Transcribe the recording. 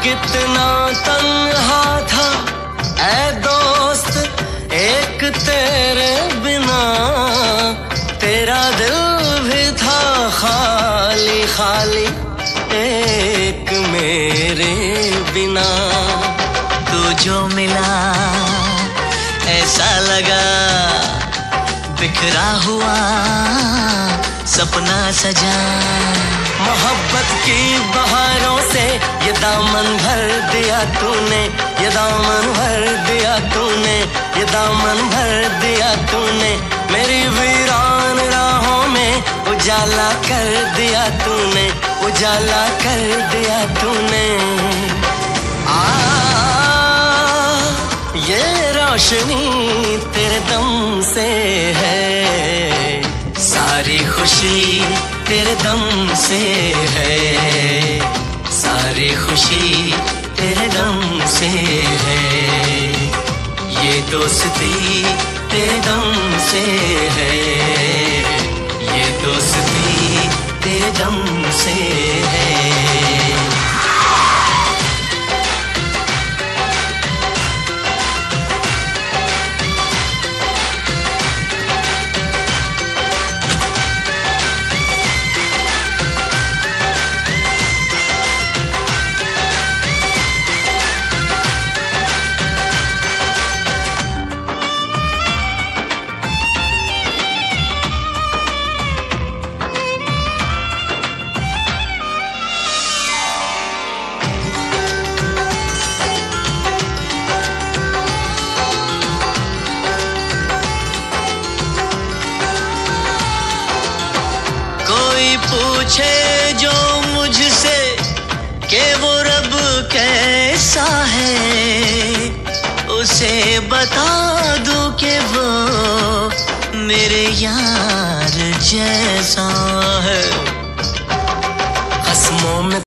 कितना तन्हा था ऐ दोस्त एक तेरे बिना, तेरा दिल भी था खाली खाली एक मेरे बिना। तू जो मिला ऐसा लगा बिखरा हुआ सपना सजा। मोहब्बत की बहारों से ये दामन भर दिया तूने, ये दामन भर दिया तूने, ये दामन भर दिया तूने। मेरी वीरान राहों में उजाला कर दिया तूने, उजाला कर दिया तूने। ये रोशनी तेरे दम से है, सारी खुशी तेरे दम से है, सारी खुशी तेरे दम से है। ये दोस्ती तेरे दम से है, ये दोस्ती तेरे दम से है। पूछे जो मुझसे कि वो रब कैसा है, उसे बता दूं कि वो मेरे यार जैसा है।